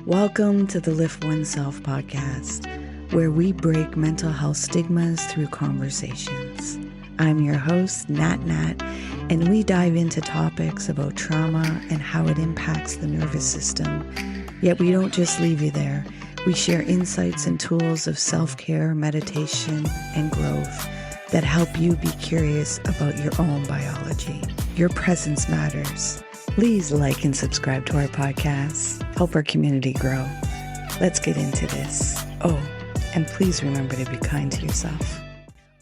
Welcome to the Lift OneSelf Podcast, where we break mental health stigmas through conversations. I'm your host, NatNat, and we dive into topics about trauma and how it impacts the nervous system. Yet we don't just leave you there. We share insights and tools of self-care, meditation, and growth that help you be curious about your own biology. Your presence matters. Please like and subscribe to our podcast. Help our community grow. Let's get into this. Oh, and please remember to be kind to yourself.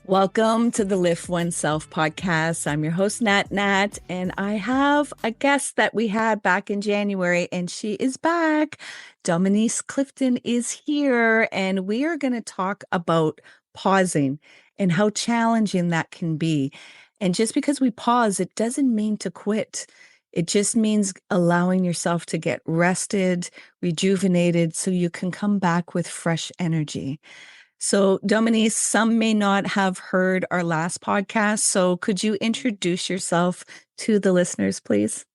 Welcome to the Lift OneSelf Podcast. I'm your host, NatNat, and I have a guest that we had back in January, and she is back. Dominiece Clifton is here, and we are going to talk about pausing and how challenging that can be. And just because we pause, it doesn't mean to quit. It just means allowing yourself to get rested, rejuvenated, so you can come back with fresh energy. So, Dominiece, some may not have heard our last podcast. So could you introduce yourself to the listeners, please?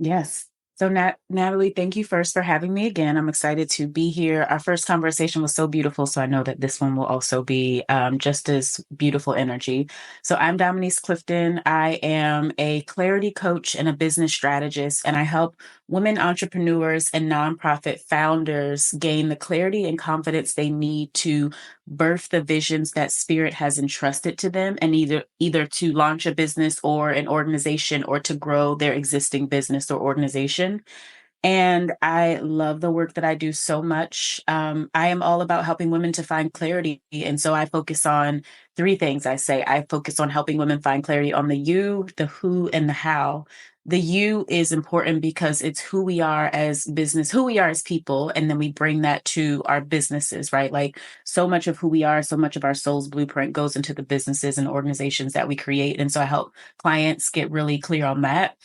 Yes. So Natalie, thank you first for having me again. I'm excited to be here. Our first conversation was so beautiful, so I know that this one will also be just as beautiful energy. So I'm Dominiece Clifton. I am a clarity coach and a business strategist, and I help women entrepreneurs and nonprofit founders gain the clarity and confidence they need to birth the visions that spirit has entrusted to them, and either to launch a business or an organization or to grow their existing business or organization. And I love the work that I do so much. I am all about helping women to find clarity. And so I focus on three things. I focus on helping women find clarity on the you, the who, and the how. The you is important because it's who we are as business, who we are as people. And then we bring that to our businesses, right? Like so much of who we are, so much of our soul's blueprint goes into the businesses and organizations that we create. And so I help clients get really clear on that.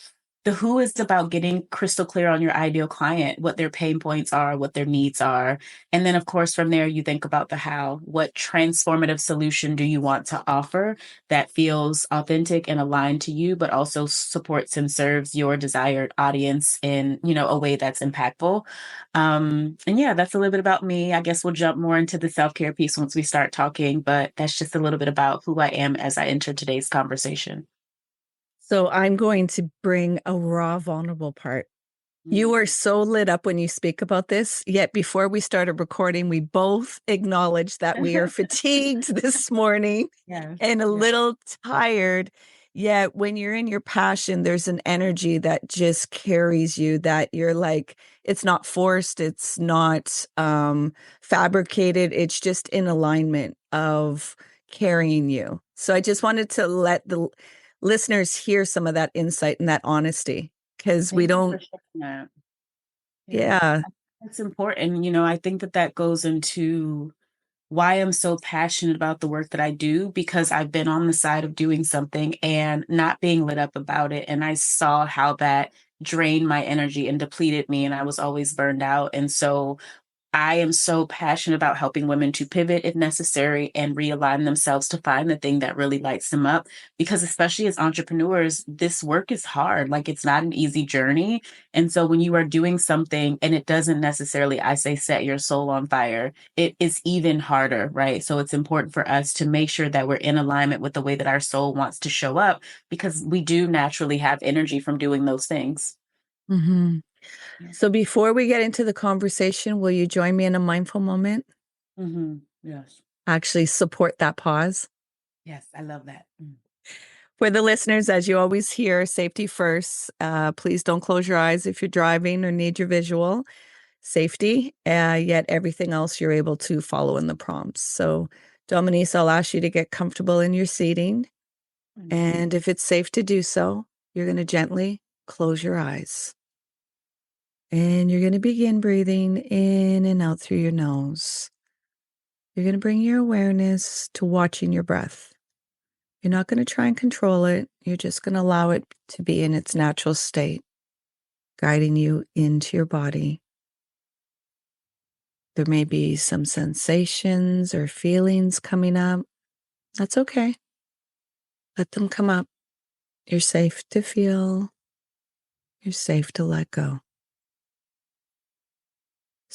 The who is about getting crystal clear on your ideal client, what their pain points are, what their needs are. And then, of course, from there, you think about the how. What transformative solution do you want to offer that feels authentic and aligned to you, but also supports and serves your desired audience in, a way that's impactful. And yeah, that's a little bit about me. I guess we'll jump more into the self-care piece once we start talking, but that's just a little bit about who I am as I enter today's conversation. So I'm going to bring a raw, vulnerable part. You are so lit up when you speak about this, yet before we started recording, we both acknowledged that we are fatigued this morning and a little tired. Yet when you're in your passion, there's an energy that just carries you, that you're like, it's not forced, it's not fabricated, it's just in alignment of carrying you. So I just wanted to let the listeners hear some of that insight and that honesty, because we don't. Yeah. That's important. I think that goes into why I'm so passionate about the work that I do, because I've been on the side of doing something and not being lit up about it. And I saw how that drained my energy and depleted me. And I was always burned out. And so I am so passionate about helping women to pivot if necessary and realign themselves to find the thing that really lights them up. Because especially as entrepreneurs, this work is hard. Like, it's not an easy journey. And so when you are doing something and it doesn't necessarily, I say, set your soul on fire, it is even harder, right? So it's important for us to make sure that we're in alignment with the way that our soul wants to show up, because we do naturally have energy from doing those things. Mm-hmm. So before we get into the conversation, will you join me in a mindful moment? Mm-hmm. Yes. Actually support that pause. Yes, I love that. For the listeners, as you always hear, safety first. Please don't close your eyes if you're driving or need your visual. Safety, yet everything else you're able to follow in the prompts. So Dominiece, I'll ask you to get comfortable in your seating. And if it's safe to do so, you're going to gently close your eyes. And you're going to begin breathing in and out through your nose. You're going to bring your awareness to watching your breath. You're not going to try and control it. You're just going to allow it to be in its natural state, guiding you into your body. There may be some sensations or feelings coming up. That's okay. Let them come up. You're safe to feel. You're safe to let go.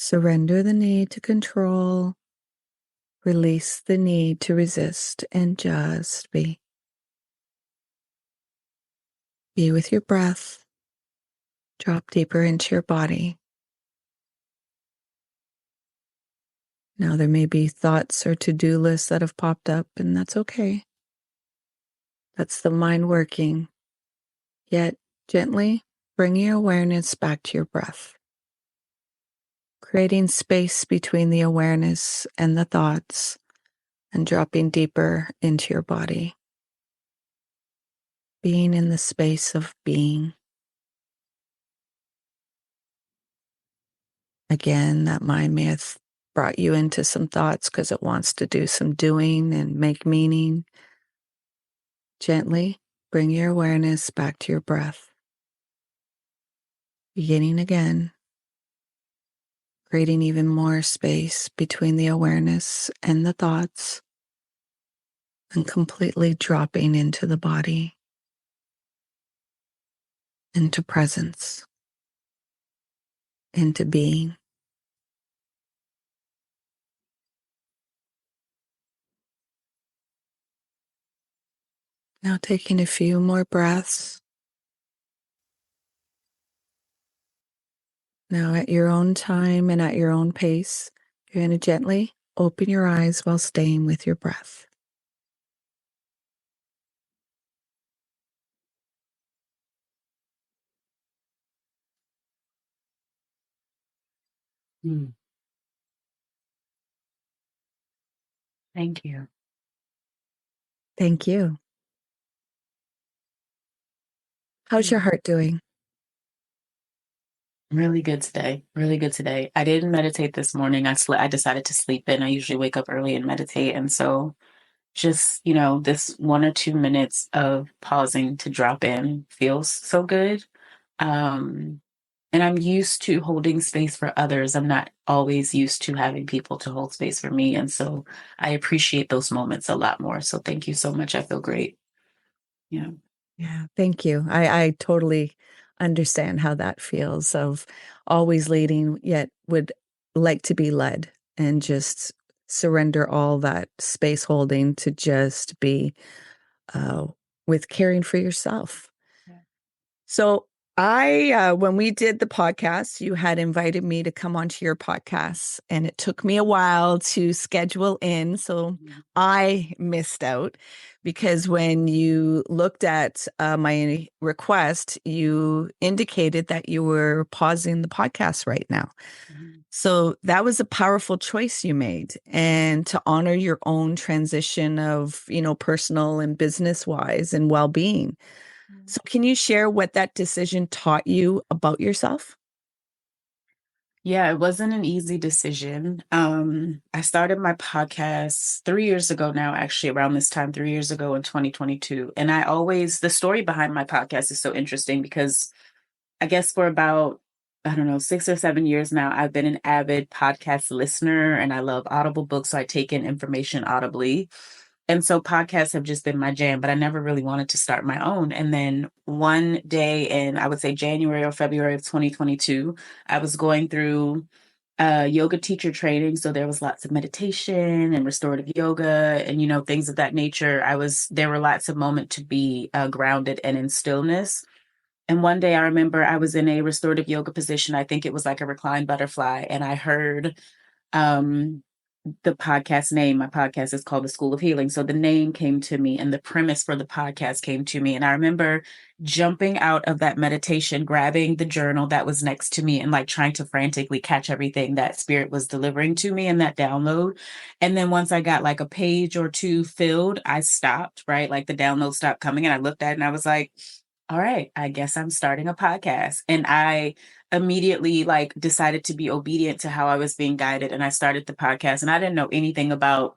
Surrender the need to control. Release the need to resist and just be. Be with your breath. Drop deeper into your body. Now, there may be thoughts or to-do lists that have popped up, and that's okay. That's the mind working. Yet, gently bring your awareness back to your breath, creating space between the awareness and the thoughts, and dropping deeper into your body. Being in the space of being. Again, that mind may have brought you into some thoughts because it wants to do some doing and make meaning. Gently bring your awareness back to your breath. Beginning again, creating even more space between the awareness and the thoughts, and completely dropping into the body, into presence, into being. Now taking a few more breaths. Now at your own time and at your own pace, you're going to gently open your eyes while staying with your breath. Thank you. Thank you. How's your heart doing? Really good today. Really good today. I didn't meditate this morning. I decided to sleep in. I usually wake up early and meditate. And so just, this 1 or 2 minutes of pausing to drop in feels so good. And I'm used to holding space for others. I'm not always used to having people to hold space for me. And so I appreciate those moments a lot more. So thank you so much. I feel great. Yeah. Yeah, thank you. I totally understand how that feels of always leading, yet would like to be led and just surrender all that space holding to just be uh, with caring for yourself. Yeah. So when we did the podcast, you had invited me to come onto your podcast, and it took me a while to schedule in. So I missed out because when you looked at my request, you indicated that you were pausing the podcast right now. Mhm. So that was a powerful choice you made, and to honor your own transition of, personal and business wise and well-being. So can you share what that decision taught you about yourself? Yeah, it wasn't an easy decision. I started my podcast 3 years ago now, actually, around this time, 3 years ago in 2022. And the story behind my podcast is so interesting because I guess for about, I don't know, 6 or 7 years now, I've been an avid podcast listener and I love Audible books. So I take in information audibly. And so podcasts have just been my jam, but I never really wanted to start my own. And then one day in, I would say January or February of 2022, I was going through yoga teacher training. So there was lots of meditation and restorative yoga and, things of that nature. There were lots of moments to be grounded and in stillness. And one day I remember I was in a restorative yoga position. I think it was like a reclined butterfly. And I heard um, the podcast name. My podcast is called The School of Healing. So the name came to me and the premise for the podcast came to me. And I remember jumping out of that meditation, grabbing the journal that was next to me and like trying to frantically catch everything that spirit was delivering to me in that download. And then once I got like a page or two filled, I stopped, right? Like the download stopped coming and I looked at it and I was like, all right, I guess I'm starting a podcast. And I immediately like decided to be obedient to how I was being guided. And I started the podcast and I didn't know anything about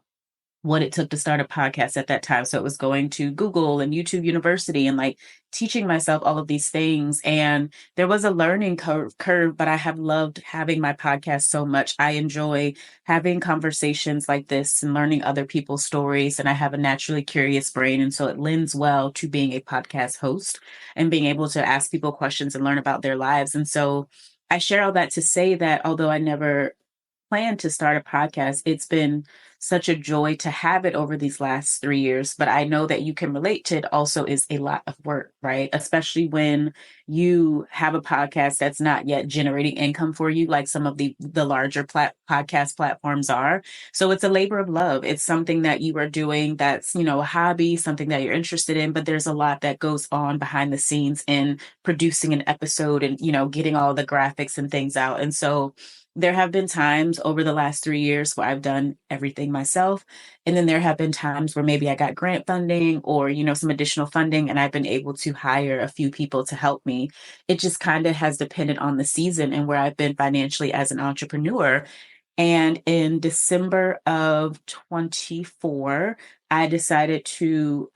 what it took to start a podcast at that time. So it was going to Google and YouTube University and like teaching myself all of these things. And there was a learning curve, but I have loved having my podcast so much. I enjoy having conversations like this and learning other people's stories. And I have a naturally curious brain. And so it lends well to being a podcast host and being able to ask people questions and learn about their lives. And so I share all that to say that although I never plan to start a podcast. It's been such a joy to have it over these last 3 years, but I know that you can relate to it also is a lot of work, right? Especially when you have a podcast that's not yet generating income for you, like some of the larger podcast platforms are. So it's a labor of love. It's something that you are doing that's, a hobby, something that you're interested in, but there's a lot that goes on behind the scenes in producing an episode and, getting all the graphics and things out. And so there have been times over the last 3 years where I've done everything myself. And then there have been times where maybe I got grant funding or, some additional funding and I've been able to hire a few people to help me. It just kind of has depended on the season and where I've been financially as an entrepreneur. And in December of 24, I decided to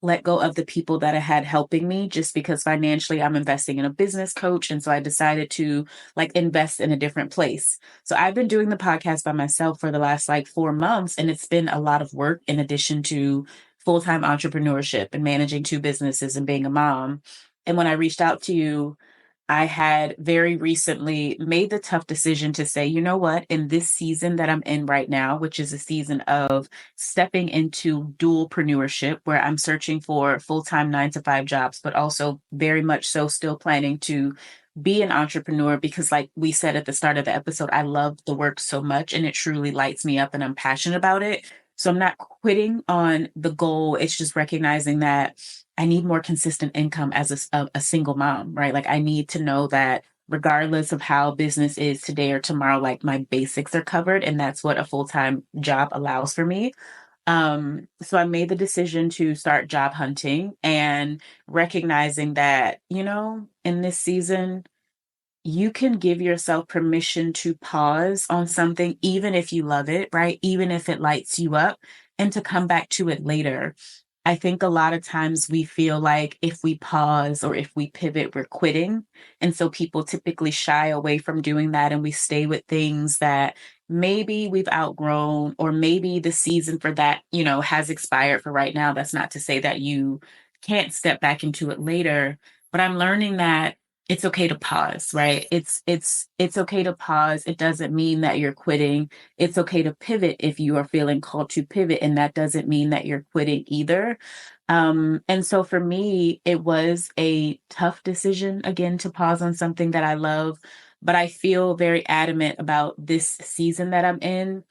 let go of the people that I had helping me just because financially I'm investing in a business coach. And so I decided to invest in a different place. So I've been doing the podcast by myself for the last 4 months, and it's been a lot of work in addition to full-time entrepreneurship and managing two businesses and being a mom. And when I reached out to you, I had very recently made the tough decision to say, you know what, in this season that I'm in right now, which is a season of stepping into dualpreneurship, where I'm searching for full-time 9 to 5 jobs, but also very much so still planning to be an entrepreneur because like we said at the start of the episode, I love the work so much and it truly lights me up and I'm passionate about it. So I'm not quitting on the goal. It's just recognizing that I need more consistent income as a single mom, right? Like I need to know that regardless of how business is today or tomorrow, like my basics are covered. And that's what a full-time job allows for me. So I made the decision to start job hunting and recognizing that, in this season, you can give yourself permission to pause on something, even if you love it, right? Even if it lights you up, and to come back to it later. I think a lot of times we feel like if we pause or if we pivot, we're quitting. And so people typically shy away from doing that and we stay with things that maybe we've outgrown or maybe the season for that, has expired for right now. That's not to say that you can't step back into it later, but I'm learning that it's okay to pause, right? It's okay to pause. It doesn't mean that you're quitting. It's okay to pivot if you are feeling called to pivot, and that doesn't mean that you're quitting either. And so for me, it was a tough decision again to pause on something that I love, but I feel very adamant about this season that I'm in,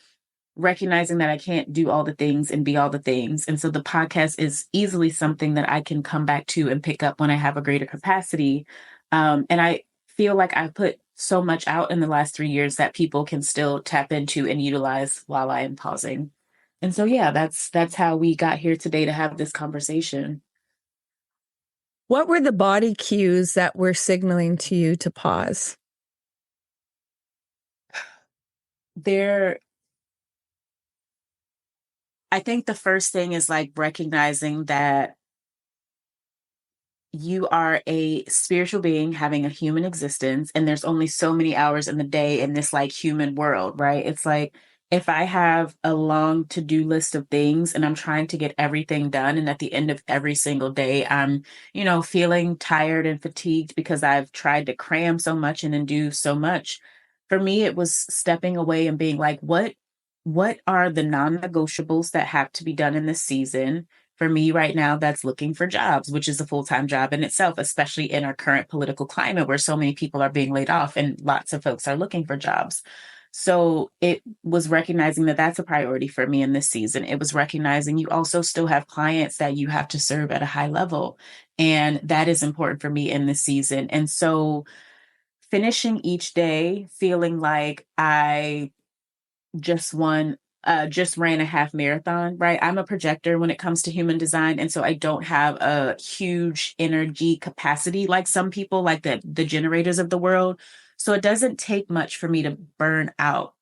recognizing that I can't do all the things and be all the things. And so the podcast is easily something that I can come back to and pick up when I have a greater capacity. And I feel like I put so much out in the last 3 years that people can still tap into and utilize while I am pausing. And so, yeah, that's how we got here today to have this conversation. What were the body cues that were signaling to you to pause? I think the first thing is recognizing that you are a spiritual being having a human existence, and there's only so many hours in the day in this human world, right? It's like if I have a long to-do list of things and I'm trying to get everything done, and at the end of every single day, I'm, feeling tired and fatigued because I've tried to cram so much and then do so much. For me, it was stepping away and being like, what are the non-negotiables that have to be done in this season? For me right now, that's looking for jobs, which is a full-time job in itself, especially in our current political climate where so many people are being laid off and lots of folks are looking for jobs. So it was recognizing that that's a priority for me in this season. It was recognizing you also still have clients that you have to serve at a high level. And that is important for me in this season. And so finishing each day feeling like I just won just ran a half marathon, right? I'm a projector when it comes to human design. And so I don't have a huge energy capacity like some people, like the generators of the world. So it doesn't take much for me to burn out.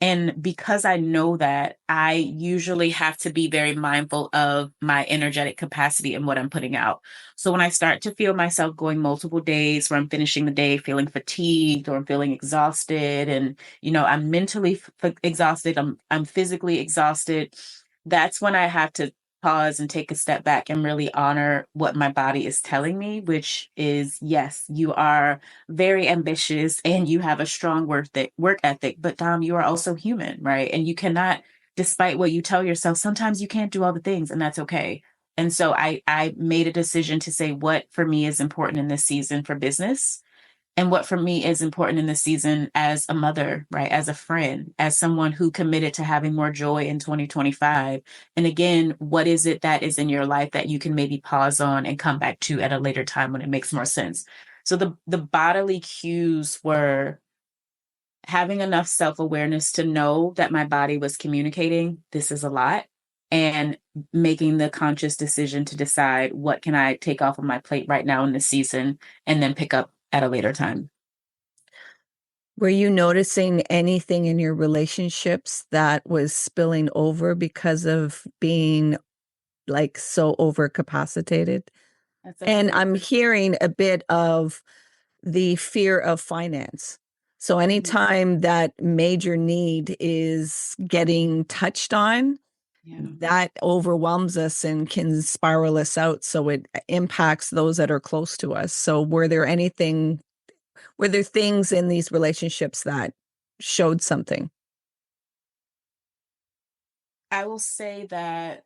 And because I know that, I usually have to be very mindful of my energetic capacity and what I'm putting out. So when I start to feel myself going multiple days where I'm finishing the day feeling fatigued or I'm feeling exhausted and, I'm mentally exhausted, I'm physically exhausted, that's when I have to pause and take a step back and really honor what my body is telling me, which is, yes, you are very ambitious and you have a strong work ethic, but Dom, you are also human, right? And you cannot, despite what you tell yourself, sometimes you can't do all the things, and that's okay. And so I made a decision to say what for me is important in this season for business, and what for me is important in this season as a mother, right? As a friend, as someone who committed to having more joy in 2025. And again, what is it that is in your life that you can maybe pause on and come back to at a later time when it makes more sense? So the bodily cues were having enough self-awareness to know that my body was communicating, this is a lot, and making the conscious decision to decide what can I take off of my plate right now in this season and then pick up at a later time. Were you noticing anything in your relationships that was spilling over because of being like so overcapacitated? And I'm hearing a bit of the fear of finance. So anytime that major need is getting touched on, that overwhelms us and can spiral us out. So it impacts those that are close to us. So were there things in these relationships that showed something? I will say that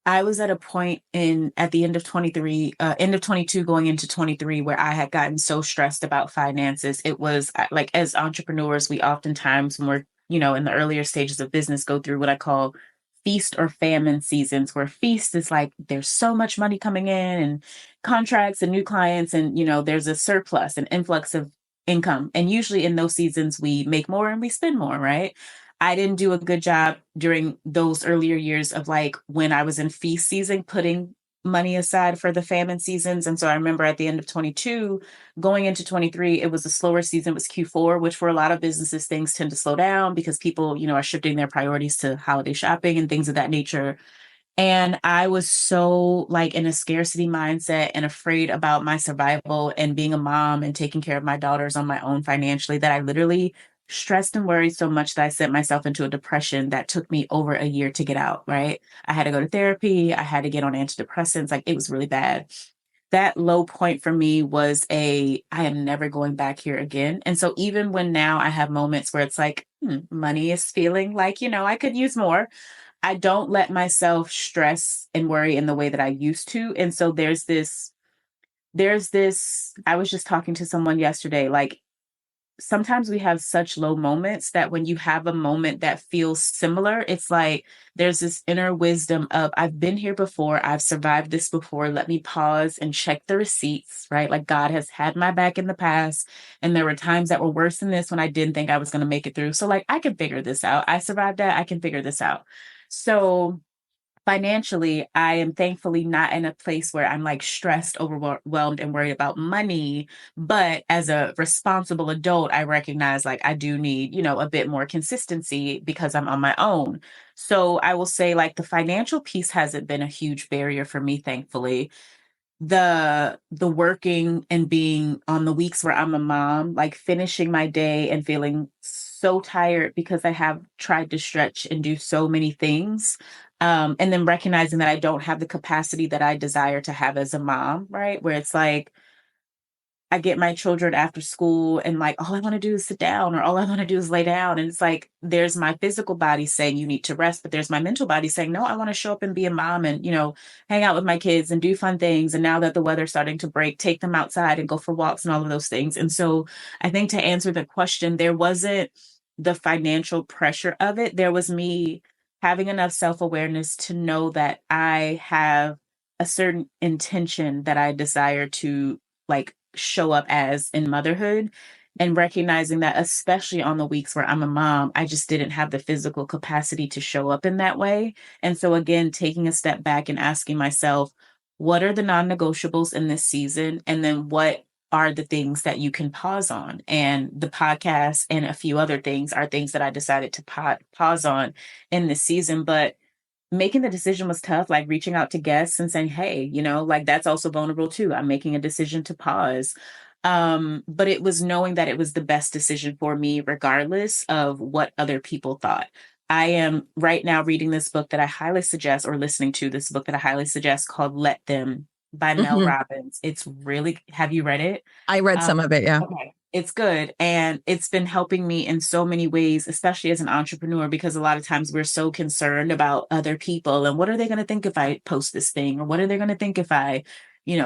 I was at a point at the end of 23, end of 22 going into 23, where I had gotten so stressed about finances. It was like, as entrepreneurs, we oftentimes, when we're, in the earlier stages of business, go through what I call feast or famine seasons, where feast is like, there's so much money coming in and contracts and new clients. And, there's a surplus, an influx of income. And usually in those seasons, we make more and we spend more, right? I didn't do a good job during those earlier years of like when I was in feast season, putting money aside for the famine seasons. And so I remember at the end of 22, going into 23, it was a slower season, it was Q4, which for a lot of businesses, things tend to slow down because people, are shifting their priorities to holiday shopping and things of that nature. And I was so like in a scarcity mindset and afraid about my survival and being a mom and taking care of my daughters on my own financially, that I literally stressed and worried so much that I sent myself into a depression that took me over a year to get out, right? I had to go to therapy. I had to get on antidepressants. Like, it was really bad. That low point for me was I am never going back here again. And so even when now I have moments where it's like, money is feeling like, I could use more, I don't let myself stress and worry in the way that I used to. And so there's this, I was just talking to someone yesterday, like, sometimes we have such low moments that when you have a moment that feels similar, it's like there's this inner wisdom of, I've been here before, I've survived this before. Let me pause and check the receipts, right? Like, God has had my back in the past. And there were times that were worse than this when I didn't think I was going to make it through. So like, I can figure this out. I survived that. I can figure this out. So financially, I am thankfully not in a place where I'm like stressed, overwhelmed, and worried about money. But as a responsible adult, I recognize like I do need, a bit more consistency because I'm on my own. So I will say like the financial piece hasn't been a huge barrier for me, thankfully. The working and being on the weeks where I'm a mom, like finishing my day and feeling so tired because I have tried to stretch and do so many things. And then recognizing that I don't have the capacity that I desire to have as a mom, right? Where it's like, I get my children after school and like, all I want to do is sit down, or all I want to do is lay down. And it's like, there's my physical body saying you need to rest, but there's my mental body saying, no, I want to show up and be a mom and, hang out with my kids and do fun things. And now that the weather's starting to break, take them outside and go for walks and all of those things. And so I think to answer the question, there wasn't the financial pressure of it. There was me having enough self-awareness to know that I have a certain intention that I desire to like show up as in motherhood, and recognizing that especially on the weeks where I'm a mom, I just didn't have the physical capacity to show up in that way. And so again, taking a step back and asking myself, what are the non-negotiables in this season? And then what are the things that you can pause on? And the podcast and a few other things are things that I decided to pause on in this season. But making the decision was tough, like reaching out to guests and saying, hey, like that's also vulnerable too. I'm making a decision to pause. But it was knowing that it was the best decision for me, regardless of what other people thought. I am right now reading this book that I highly suggest, or listening to this book that I highly suggest, called Let Them by Mel Hmm. Robbins. It's really, have you read it? I read Um, some of it. Yeah. okay. It's good. And it's been helping me in so many ways, especially as an entrepreneur, because a lot of times we're so concerned about other people and what are they going to think if I post this thing, or what are they going to think if I,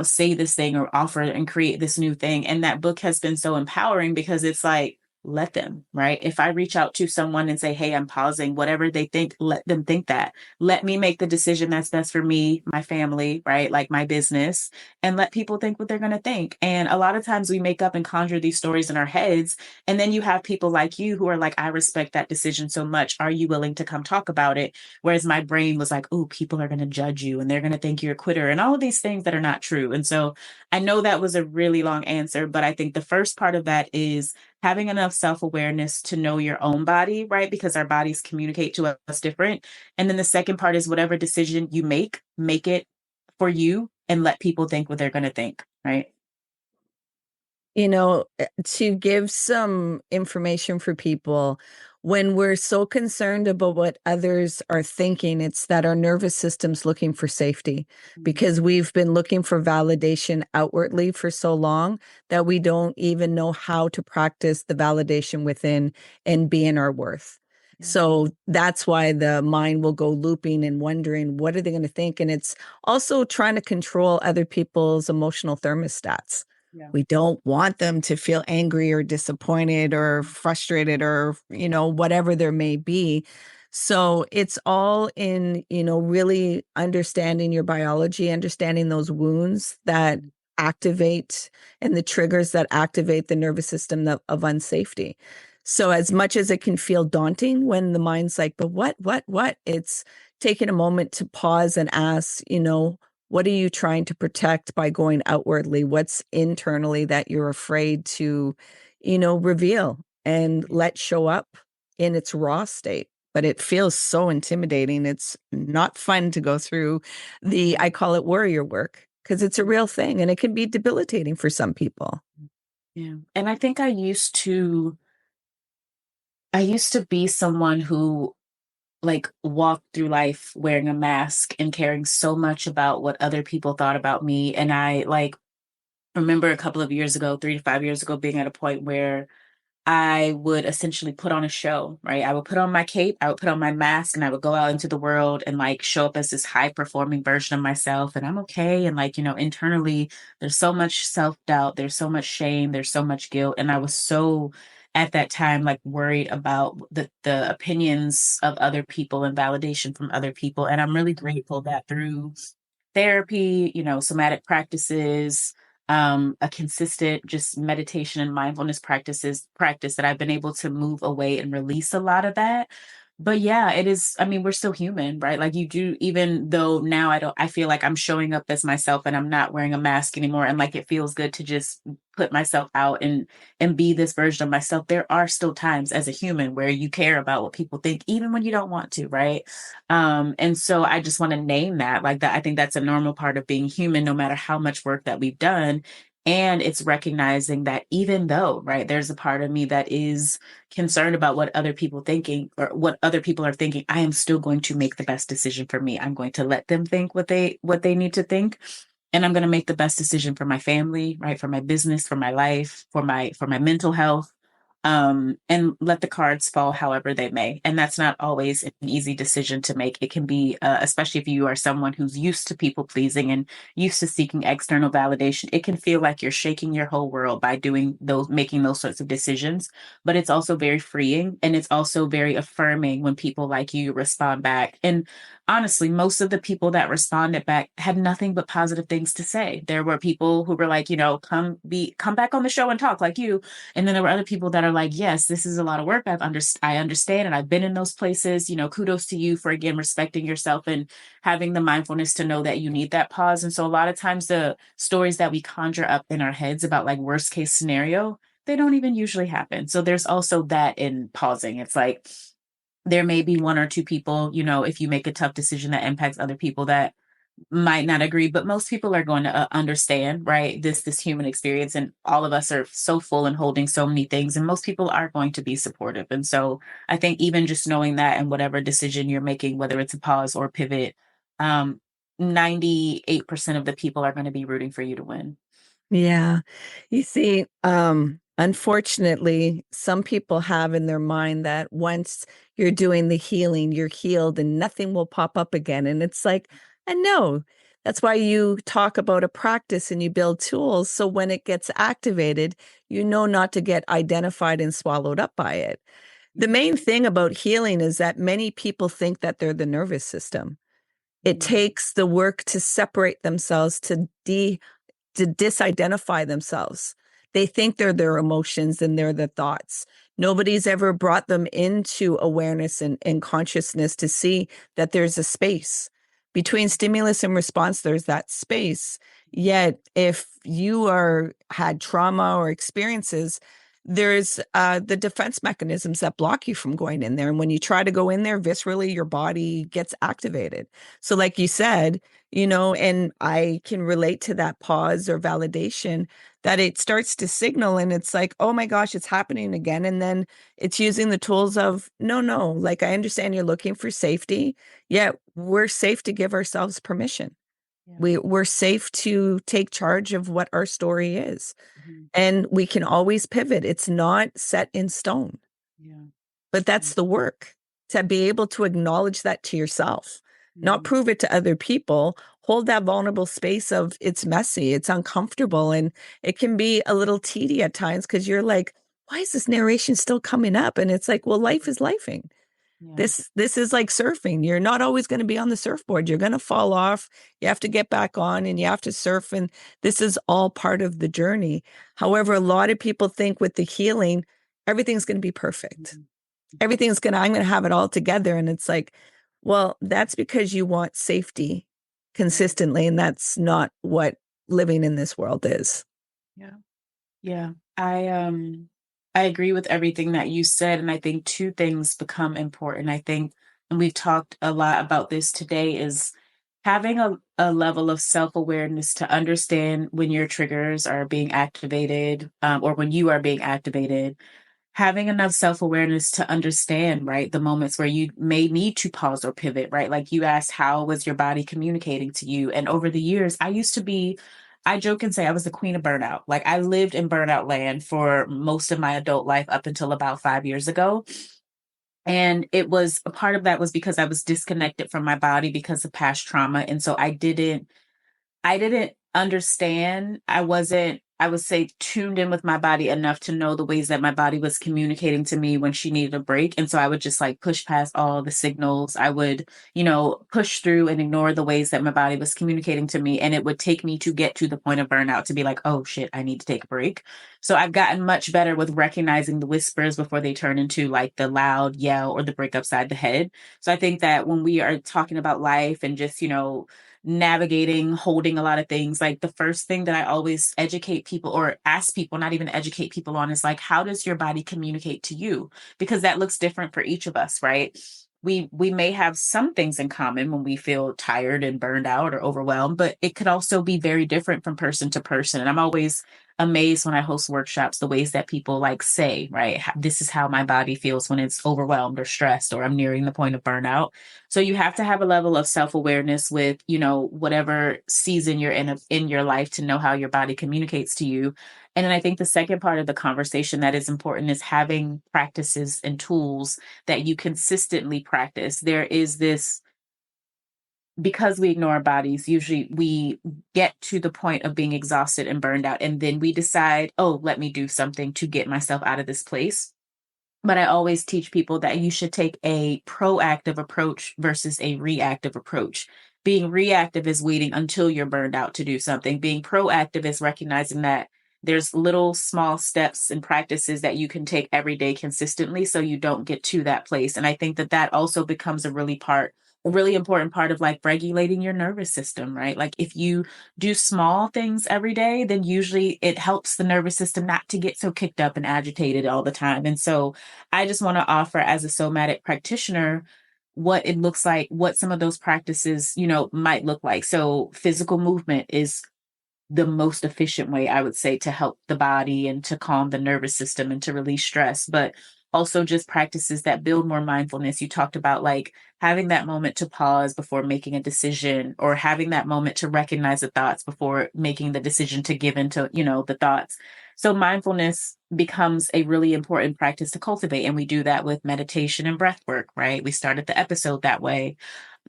say this thing or offer and create this new thing. And that book has been so empowering because it's like, let them, right? If I reach out to someone and say, hey, I'm pausing, whatever they think, let them think that. Let me make the decision that's best for me, my family, right? Like my business, and let people think what they're going to think. And a lot of times we make up and conjure these stories in our heads. And then you have people like you who are like, I respect that decision so much. Are you willing to come talk about it? Whereas my brain was like, oh, people are going to judge you and they're going to think you're a quitter and all of these things that are not true. And so I know that was a really long answer, but I think the first part of that is having enough self-awareness to know your own body, right? Because our bodies communicate to us different. And then the second part is whatever decision you make it for you and let people think what they're going to think, right? To give some information for people, when we're so concerned about what others are thinking, it's that our nervous system's looking for safety because we've been looking for validation outwardly for so long that we don't even know how to practice the validation within and be in our worth. Yeah. So that's why the mind will go looping and wondering, what are they going to think? And it's also trying to control other people's emotional thermostats. Yeah. We don't want them to feel angry or disappointed or frustrated or, whatever there may be. So it's all in, really understanding your biology, understanding those wounds that activate and the triggers that activate the nervous system of unsafety. So as much as it can feel daunting when the mind's like, but what? It's taking a moment to pause and ask, what are you trying to protect by going outwardly? What's internally that you're afraid to, reveal and let show up in its raw state? But it feels so intimidating. It's not fun to go through I call it warrior work, because it's a real thing and it can be debilitating for some people. Yeah. And I think I used to be someone who like walked through life wearing a mask and caring so much about what other people thought about me. And I like remember a couple of years ago, 3 to 5 years ago, being at a point where I would essentially put on a show, right? I would put on my cape, I would put on my mask, and I would go out into the world and like show up as this high performing version of myself. And I'm okay. And like, internally, there's so much self doubt, there's so much shame, there's so much guilt. And I was so at that time like worried about the opinions of other people and validation from other people. And I'm really grateful that through therapy, somatic practices, a consistent just meditation and mindfulness practice that I've been able to move away and release a lot of that. But yeah, it is, I mean, we're still human, right? Like you do, even though now I feel like I'm showing up as myself and I'm not wearing a mask anymore. And like, it feels good to just put myself out and be this version of myself. There are still times as a human where you care about what people think, even when you don't want to, right? And so I just want to name that like that. I think that's a normal part of being human, no matter how much work that we've done. And it's recognizing that even though, right, there's a part of me that is concerned about what other people thinking or what other people are thinking, I am still going to make the best decision for me. I'm going to let them think what they need to think. And I'm going to make the best decision for my family, right? For my business, for my life, for my mental health, and let the cards fall however they may. And that's not always an easy decision to make. It can be, especially if you are someone who's used to people pleasing and used to seeking external validation, it can feel like you're shaking your whole world by making those sorts of decisions. But it's also very freeing and it's also very affirming when people like you respond back. And honestly, most of the people that responded back had nothing but positive things to say. There were people who were like, come back on the show and talk like you. And then there were other people that are like, yes, this is a lot of work. I understand. And I've been in those places, kudos to you for, again, respecting yourself and having the mindfulness to know that you need that pause. And so a lot of times the stories that we conjure up in our heads about like worst case scenario, they don't even usually happen. So there's also that in pausing. It's like, there may be one or two people, if you make a tough decision that impacts other people, that might not agree, but most people are going to understand, right? This human experience, and all of us are so full and holding so many things, and most people are going to be supportive. And so I think even just knowing that, and whatever decision you're making, whether it's a pause or pivot, 98% of the people are going to be rooting for you to win. Yeah. You see, unfortunately, some people have in their mind that once you're doing the healing, you're healed and nothing will pop up again. And it's like, and no, that's why you talk about a practice and you build tools. So when it gets activated, you know not to get identified and swallowed up by it. The main thing about healing is that many people think that they're the nervous system. It takes the work to separate themselves, to disidentify themselves. They think they're their emotions and they're the thoughts. Nobody's ever brought them into awareness and consciousness to see that there's a space between stimulus and response. There's that space. Yet if you had trauma or experiences, there's the defense mechanisms that block you from going in there. And when you try to go in there viscerally, your body gets activated. So like you said, and I can relate to that pause or validation, that it starts to signal and it's like, oh my gosh, it's happening again. And then it's using the tools of, no, like I understand you're looking for safety, yet we're safe to give ourselves permission. Yeah. We're safe to take charge of what our story is. Mm-hmm. And we can always pivot. It's not set in stone. Yeah. But that's the work, to be able to acknowledge that to yourself, not prove it to other people, hold that vulnerable space of it's messy, it's uncomfortable, and it can be a little teedy at times because you're like, why is this narration still coming up? And it's like, well, life is lifing. Yeah. This is like surfing. You're not always going to be on the surfboard. You're going to fall off. You have to get back on and you have to surf. And this is all part of the journey. However, a lot of people think with the healing, everything's going to be perfect. I'm going to have it all together. And it's like, well, that's because you want safety consistently. And that's not what living in this world is. Yeah. Yeah. I agree with everything that you said. And I think two things become important. I think, and we've talked a lot about this today, is having a level of self-awareness to understand when your triggers are being activated, or when you are being activated. Having enough self-awareness to understand, right, the moments where you may need to pause or pivot, right? Like you asked, how was your body communicating to you? And over the years, I joke and say I was the queen of burnout. Like I lived in burnout land for most of my adult life up until about 5 years ago. And a part of that was because I was disconnected from my body because of past trauma. And so I didn't understand. I wasn't, I would say, tuned in with my body enough to know the ways that my body was communicating to me when she needed a break. And so I would just like push past all the signals. I would, push through and ignore the ways that my body was communicating to me. And it would take me to get to the point of burnout to be like, oh shit, I need to take a break. So I've gotten much better with recognizing the whispers before they turn into like the loud yell or the break upside the head. So I think that when we are talking about life and just, navigating, holding a lot of things, like the first thing that I always educate people or ask people, not even educate people on, is like, how does your body communicate to you? Because that looks different for each of us, right? We may have some things in common when we feel tired and burned out or overwhelmed, but it could also be very different from person to person. And I'm always amazed when I host workshops, the ways that people like say, right, this is how my body feels when it's overwhelmed or stressed, or I'm nearing the point of burnout. So you have to have a level of self-awareness with, whatever season you're in your life, to know how your body communicates to you. And then I think the second part of the conversation that is important is having practices and tools that you consistently practice. There is this, because we ignore our bodies, usually we get to the point of being exhausted and burned out, and then we decide, oh, let me do something to get myself out of this place. But I always teach people that you should take a proactive approach versus a reactive approach. Being reactive is waiting until you're burned out to do something. Being proactive is recognizing that there's little small steps and practices that you can take every day consistently so you don't get to that place. And I think that also becomes a really important part of like regulating your nervous system, right? Like if you do small things every day, then usually it helps the nervous system not to get so kicked up and agitated all the time. And so I just want to offer, as a somatic practitioner, what it looks like, what some of those practices, might look like. So physical movement is the most efficient way, I would say, to help the body and to calm the nervous system and to release stress, but also just practices that build more mindfulness. You talked about like having that moment to pause before making a decision, or having that moment to recognize the thoughts before making the decision to give into, the thoughts. So mindfulness becomes a really important practice to cultivate. And we do that with meditation and breath work, right? We started the episode that way.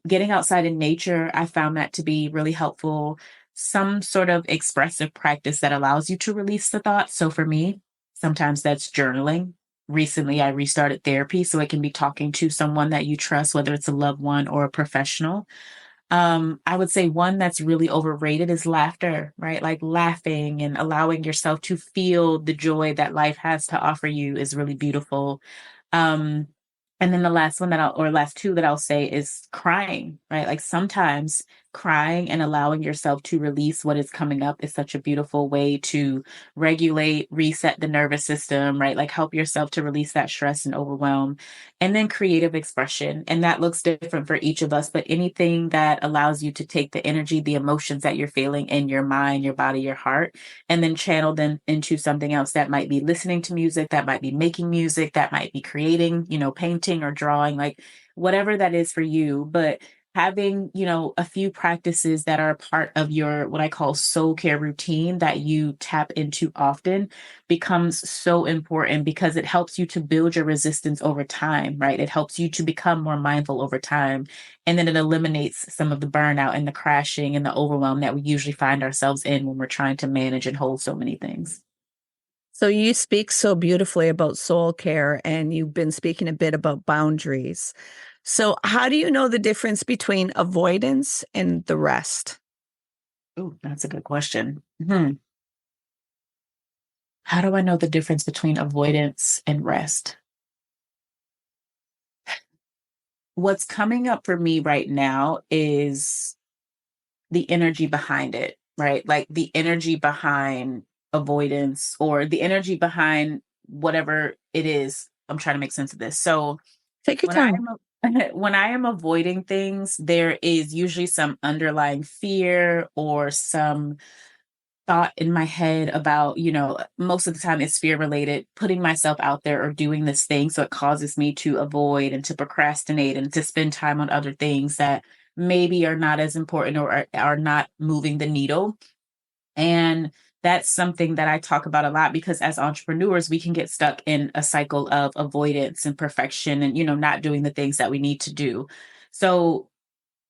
Getting outside in nature, I found that to be really helpful. Some sort of expressive practice that allows you to release the thoughts. So for me, sometimes that's journaling. Recently, I restarted therapy, so it can be talking to someone that you trust, whether it's a loved one or a professional. I would say one that's really overrated is laughter, right? Like laughing and allowing yourself to feel the joy that life has to offer you is really beautiful. Um, and then the last one last two that I'll say is crying, right? Like sometimes crying and allowing yourself to release what is coming up is such a beautiful way to regulate, reset the nervous system, right? Like help yourself to release that stress and overwhelm. And then creative expression. And that looks different for each of us, but anything that allows you to take the energy, the emotions that you're feeling in your mind, your body, your heart, and then channel them into something else. That might be listening to music, that might be making music, that might be creating, painting or drawing, like whatever that is for you. But having, a few practices that are a part of your, what I call soul care routine that you tap into often becomes so important, because it helps you to build your resistance over time, right? It helps you to become more mindful over time. And then it eliminates some of the burnout and the crashing and the overwhelm that we usually find ourselves in when we're trying to manage and hold so many things. So you speak so beautifully about soul care, and you've been speaking a bit about boundaries. So how do you know the difference between avoidance and the rest? Oh, that's a good question. How do I know the difference between avoidance and rest? What's coming up for me right now is the energy behind it, right? Like the energy behind avoidance, or the energy behind whatever it is. I'm trying to make sense of this. So Take your when I time. am when I am avoiding things, there is usually some underlying fear or some thought in my head about, most of the time it's fear related, putting myself out there or doing this thing. So it causes me to avoid and to procrastinate and to spend time on other things that maybe are not as important, or are not moving the needle. And that's something that I talk about a lot, because as entrepreneurs, we can get stuck in a cycle of avoidance and perfection and, not doing the things that we need to do. So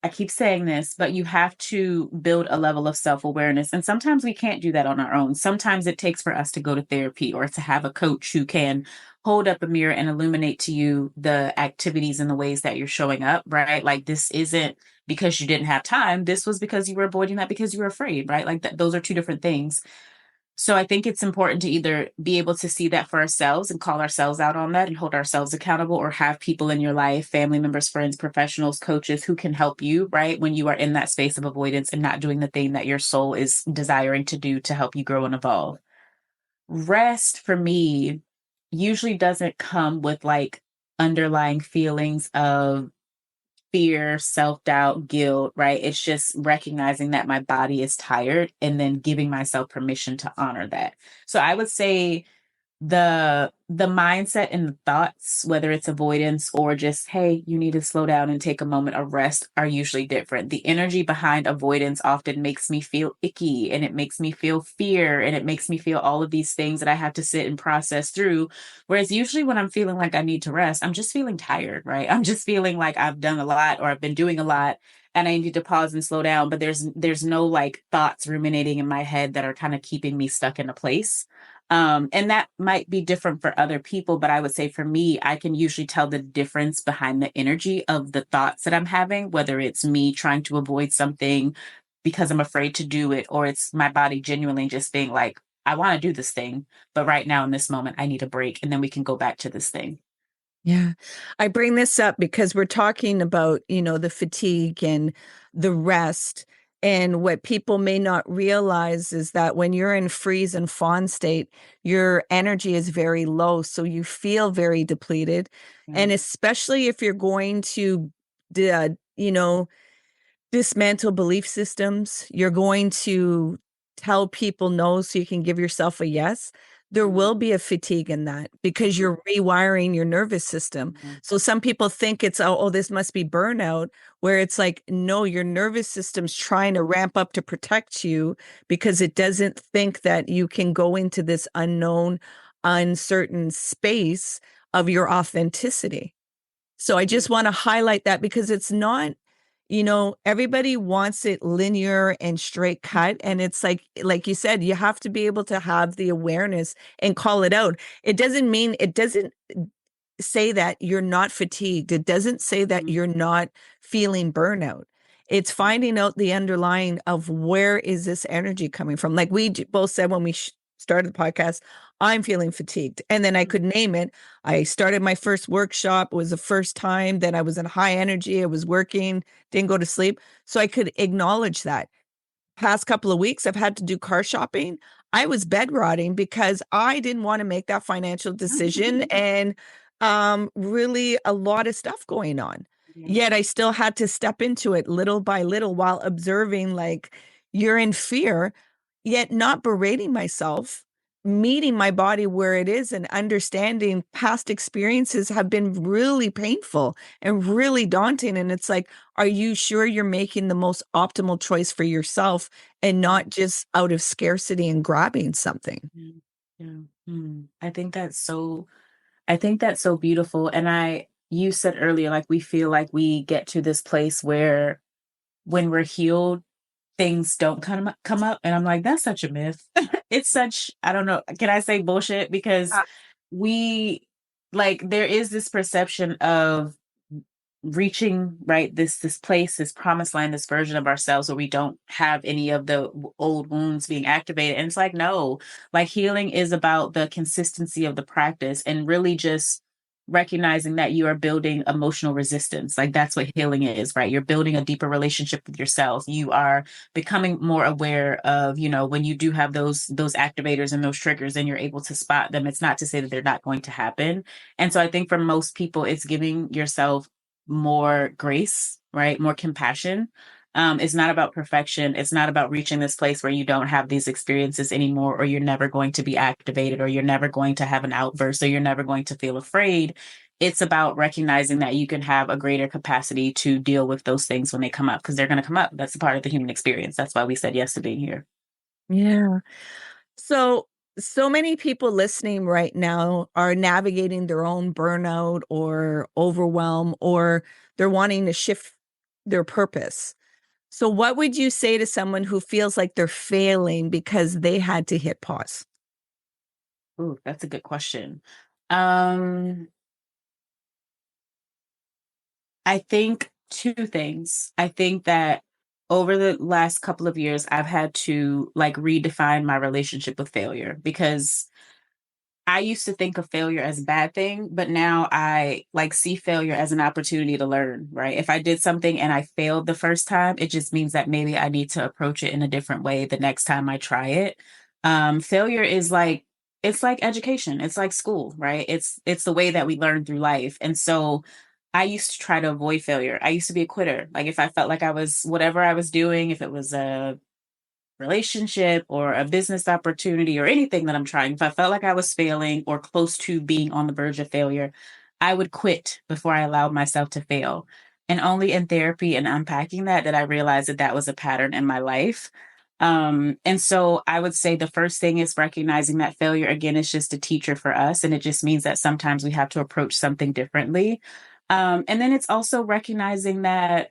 I keep saying this, but you have to build a level of self-awareness. And sometimes we can't do that on our own. Sometimes it takes for us to go to therapy or to have a coach who can hold up a mirror and illuminate to you the activities and the ways that you're showing up, right? Like this isn't because you didn't have time. This was because you were avoiding that because you were afraid, right? Like those are two different things. So I think it's important to either be able to see that for ourselves and call ourselves out on that and hold ourselves accountable, or have people in your life, family members, friends, professionals, coaches who can help you, right? When you are in that space of avoidance and not doing the thing that your soul is desiring to do to help you grow and evolve. Rest for me usually doesn't come with like underlying feelings of fear, self doubt, guilt, right? It's just recognizing that my body is tired and then giving myself permission to honor that. So I would say the mindset and the thoughts, whether it's avoidance or just, hey, you need to slow down and take a moment of rest, are usually different. The energy behind avoidance often makes me feel icky, and it makes me feel fear, and it makes me feel all of these things that I have to sit and process through. Whereas usually when I'm feeling like I need to rest, I'm just feeling tired, right? I'm just feeling like I've done a lot or I've been doing a lot and I need to pause and slow down. But there's no like thoughts ruminating in my head that are kind of keeping me stuck in a place. And that might be different for other people, but I would say for me, I can usually tell the difference behind the energy of the thoughts that I'm having, whether it's me trying to avoid something because I'm afraid to do it, or it's my body genuinely just being like, I want to do this thing, but right now in this moment, I need a break. And then we can go back to this thing. Yeah. I bring this up because we're talking about, the fatigue and the rest. And what people may not realize is that when you're in freeze and fawn state, your energy is very low. So you feel very depleted. Yeah. And especially if you're going to you know, dismantle belief systems. You're going to tell people no so you can give yourself a yes. There will be a fatigue in that because you're rewiring your nervous system. So some people think it's, oh, this must be burnout, where it's like, no, your nervous system's trying to ramp up to protect you because it doesn't think that you can go into this unknown, uncertain space of your authenticity. So I just want to highlight that because it's not, everybody wants it linear and straight cut. And it's like you said, you have to be able to have the awareness and call it out. It doesn't say that you're not fatigued. It doesn't say that you're not feeling burnout. It's finding out the underlying of where is this energy coming from. Like we both said when we started the podcast, I'm feeling fatigued. And then I could name it. I started my first workshop. It was the first time that I was in high energy. I was working, didn't go to sleep. So I could acknowledge that. Past couple of weeks, I've had to do car shopping. I was bed rotting because I didn't want to make that financial decision and really a lot of stuff going on. Yet I still had to step into it little by little while observing, like, you're in fear, yet not berating myself, meeting my body where it is and understanding past experiences have been really painful and really daunting. And it's like, are you sure you're making the most optimal choice for yourself and not just out of scarcity and grabbing something? I think that's so beautiful. And you said earlier, like, we feel like we get to this place where when we're healed, things don't come up. And I'm like, that's such a myth. It's such, I don't know, can I say bullshit? Because there is this perception of reaching, right, this place, this promised land, this version of ourselves where we don't have any of the old wounds being activated. And it's like, no, like, healing is about the consistency of the practice and really just recognizing that you are building emotional resistance. Like, that's what healing is, right? You're building a deeper relationship with yourself. You are becoming more aware of, when you do have those activators and those triggers, and you're able to spot them. It's not to say that they're not going to happen. And so I think for most people, it's giving yourself more grace, right? More compassion. It's not about perfection. It's not about reaching this place where you don't have these experiences anymore, or you're never going to be activated, or you're never going to have an outburst, or you're never going to feel afraid. It's about recognizing that you can have a greater capacity to deal with those things when they come up, because they're going to come up. That's a part of the human experience. That's why we said yes to being here. Yeah. So many people listening right now are navigating their own burnout or overwhelm, or they're wanting to shift their purpose. So what would you say to someone who feels like they're failing because they had to hit pause? Ooh, that's a good question. I think two things. I think that over the last couple of years, I've had to redefine my relationship with failure, because I used to think of failure as a bad thing, but now I see failure as an opportunity to learn, right? If I did something and I failed the first time, it just means that maybe I need to approach it in a different way the next time I try it. Failure is it's like education. It's like school, right? It's the way that we learn through life. And so I used to try to avoid failure. I used to be a quitter. Like, if I felt like I was, whatever I was doing, if it was a relationship or a business opportunity or anything that I'm trying, if I felt like I was failing or close to being on the verge of failure, I would quit before I allowed myself to fail. And only in therapy and unpacking that did I realize that that was a pattern in my life. And so I would say the first thing is recognizing that failure, again, is just a teacher for us. And it just means that sometimes we have to approach something differently. And then it's also recognizing that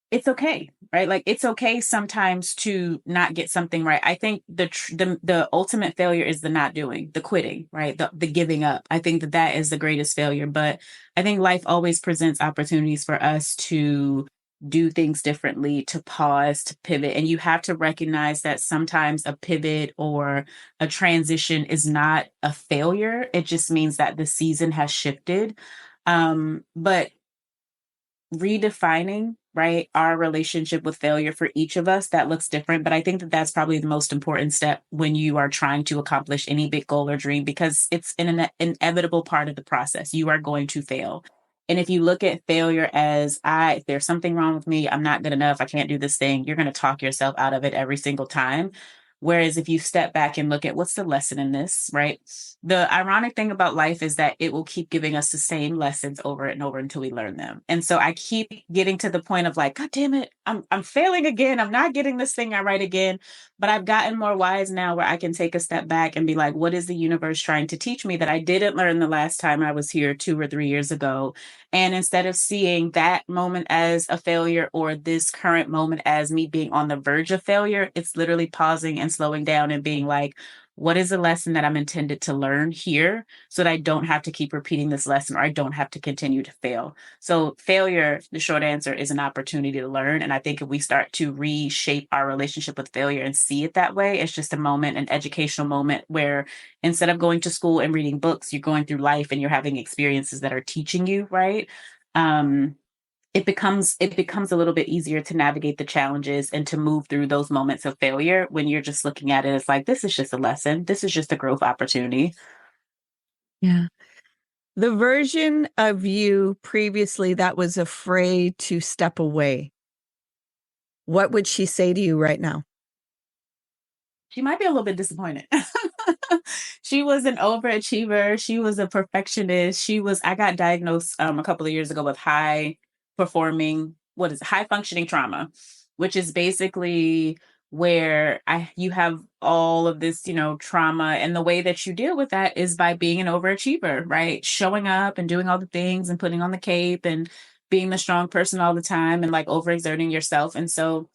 it's okay, right? Like, it's okay sometimes to not get something right. I think the ultimate failure is the not doing, the quitting, right? The giving up. I think that is the greatest failure. But I think life always presents opportunities for us to do things differently, to pause, to pivot. And you have to recognize that sometimes a pivot or a transition is not a failure. It just means that the season has shifted. But redefining, right, our relationship with failure for each of us, that looks different. But I think that that's probably the most important step when you are trying to accomplish any big goal or dream, because it's an inevitable part of the process. You are going to fail. And if you look at failure as if there's something wrong with me, I'm not good enough, I can't do this thing, you're going to talk yourself out of it every single time. Whereas if you step back and look at what's the lesson in this, right? The ironic thing about life is that it will keep giving us the same lessons over and over until we learn them. And so I keep getting to the point of like, God damn it, I'm failing again. I'm not getting this thing right again. But I've gotten more wise now where I can take a step back and be like, what is the universe trying to teach me that I didn't learn the last time I was here 2 or 3 years ago? And instead of seeing that moment as a failure or this current moment as me being on the verge of failure, it's literally pausing and slowing down and being like, what is the lesson that I'm intended to learn here so that I don't have to keep repeating this lesson or I don't have to continue to fail? So failure, the short answer, is an opportunity to learn. And I think if we start to reshape our relationship with failure and see it that way, it's just a moment, an educational moment where instead of going to school and reading books, you're going through life and you're having experiences that are teaching you, right? It becomes a little bit easier to navigate the challenges and to move through those moments of failure when you're just looking at it as like, this is just a lesson. This is just a growth opportunity. Yeah. The version of you previously that was afraid to step away, what would she say to you right now? She might be a little bit disappointed. She was an overachiever. She was a perfectionist. I got diagnosed a couple of years ago with high functioning trauma, which is basically where you have all of this, trauma. And the way that you deal with that is by being an overachiever, right? Showing up and doing all the things and putting on the cape and being the strong person all the time and like overexerting yourself. And so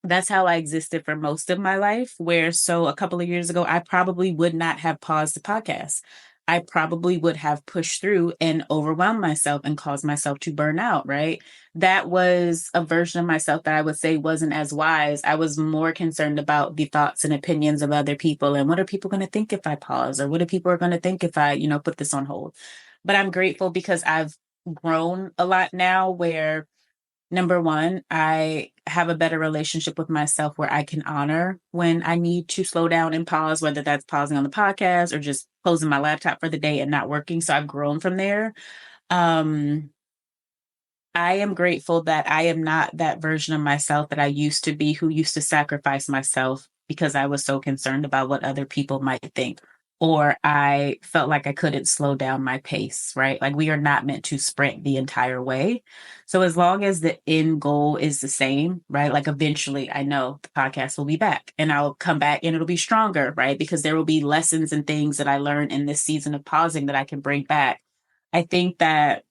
that's how I existed for most of my life. So a couple of years ago, I probably would not have paused the podcast. I probably would have pushed through and overwhelmed myself and caused myself to burn out, right? That was a version of myself that I would say wasn't as wise. I was more concerned about the thoughts and opinions of other people. And what are people going to think if I pause? Or what are people going to think if I, put this on hold? But I'm grateful because I've grown a lot now where number one, I have a better relationship with myself where I can honor when I need to slow down and pause, whether that's pausing on the podcast or just closing my laptop for the day and not working. So I've grown from there. Um, I am grateful that I am not that version of myself that I used to be, who used to sacrifice myself because I was so concerned about what other people might think. Or I felt like I couldn't slow down my pace, right? Like we are not meant to sprint the entire way. So as long as the end goal is the same, right? Like eventually I know the podcast will be back and I'll come back and it'll be stronger, right? Because there will be lessons and things that I learned in this season of pausing that I can bring back. I think that